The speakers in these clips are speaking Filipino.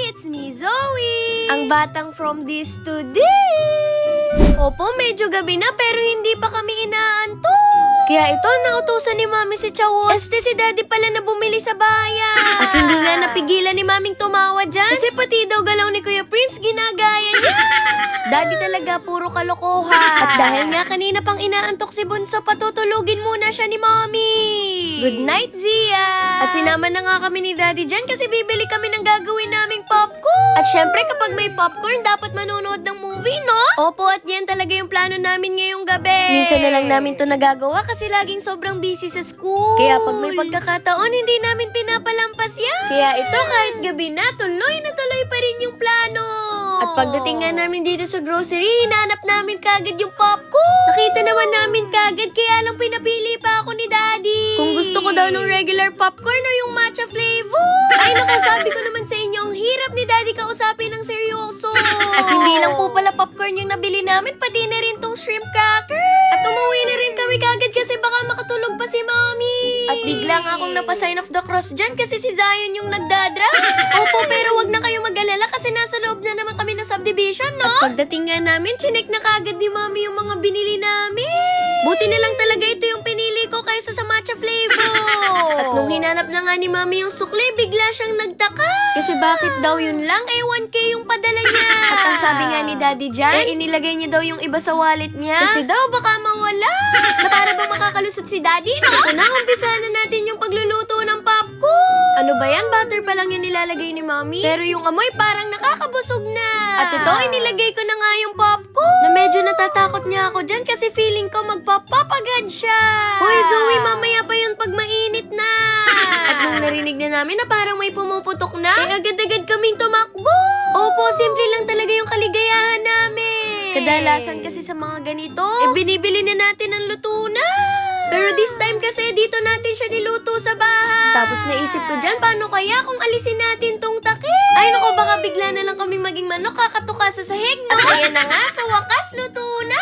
It's me, Zoe! Ang batang from this to this! Opo, medyo gabi na pero hindi pa kami inaantok. Kaya ito, nautusan ni Mami si Chawot. Si Daddy pala na bumili sa bayan. At hindi nga napigilan ni Maming tumawa dyan. Kasi pati daw galaw ni Kuya Prince, ginagaya niya. Daddy talaga, puro kalokohan. At dahil nga kanina pang inaantok si Bunso, patutulugin muna siya ni Mami. Good night, Zia! At sinama na nga kami ni Daddy dyan kasi bibili kami ng gagawin naming popcorn. At syempre, kapag may popcorn, dapat manonood ng movie, no? Opo, at yan talaga yung plano namin ngayong gabi. Minsan na lang namin to nagagawa kasi laging sobrang busy sa school. Kaya pag may pagkakataon, hindi namin pinapalampas yan. Kaya ito, kahit gabi na tuloy pa rin yung plano. At pagdating nga namin dito sa grocery, hinanap namin kagad yung popcorn. Nakita naman namin kagad, kaya lang pinapili pa ako ni Daddy. Kung gusto ko daw ng regular popcorn o yung matcha flavor. Ay nakasabi ko naman sa inyo, ang hirap ni Daddy kausapin ng seryoso. At hindi lang po pala popcorn yung nabili namin, pati na rin tong shrimp cracker. At umuwi na rin kami kagad kasi baka makatulog pa si Mommy. At bigla nga akong napasign of the cross dyan kasi si Zion yung nagdadrive. Opo, pero wag na kayo mag-alala kasi nasa loob na naman kami ng subdivision, no? At pagdating nga namin, chinek na kagad ni Mommy yung mga binili namin. Buti na lang talaga ito yung pinili ko kaysa sa matcha flavor. At nung hinanap na nga ni Mommy yung sukli, bigla siyang nagtaka. Kasi bakit daw yun lang? 1K yung padala niya. At ang sabi nga ni Daddy dyan, inilagay niya daw yung iba sa wallet niya. Kasi daw baka mawala. Na para bang makakalusot si Daddy, no? Ito na, umpisa na natin yung pagluluto ng popcorn. Ano ba yan? Butter pa lang yung nilalagay ni Mommy. Pero yung amoy parang nakakabusog na. At ito, inilagay ko na nga yung popcorn. Na medyo natatakot niya ako dyan kasi feeling ko magpapapagad siya. Hoy, Zoe, mamaya pa yun pag mainit na. At nung narinig na namin na parang may pumuputok na, agad-agad kaming tumakbo. Opo, simple lang talaga yung kaligayahan namin. Kadalasan kasi sa mga ganito, binibili na natin ang luto na. Pero this time kasi dito natin siya niluto sa bahay. Tapos naisip ko dyan, paano kaya kung alisin natin tong takip? Ay naku, baka bigla na lang kaming maging manok kakatuka sa sahig, no? At ayan na nga, sa wakas, luto na.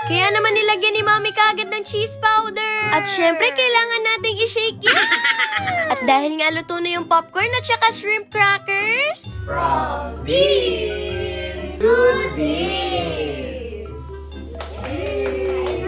Kaya naman nilagyan ni Mommy kagad ng cheese powder. At syempre, kailangan nating i-shake yan. At dahil nga luto na yung popcorn at saka shrimp crackers. From this to this.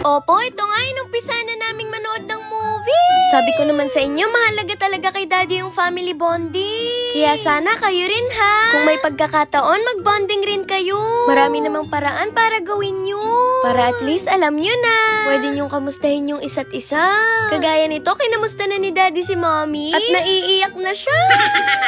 Opo, ito nga, inumpisa na naming manood ng movie. Sabi ko naman sa inyo, mahalaga talaga kay Daddy yung family bonding. Kaya sana kayo rin ha. Kung may pagkakataon, mag-bonding rin kayo. Marami namang paraan para gawin nyo. Para at least alam nyo na. Pwede nyong kamustahin yung isa't isa. Kagaya nito, kinamusta na ni Daddy si Mommy. At naiiyak na siya.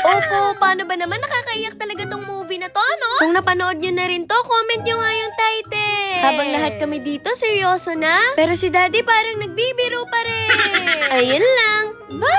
Opo, paano ba naman nakakaiyak talaga tong movie na to, no? Kung napanood nyo na rin to, comment nyo nga yung title. Habang lahat kami dito, seryoso na. Pero si Daddy parang nagbibiro pa rin. Ayun lang. Bye!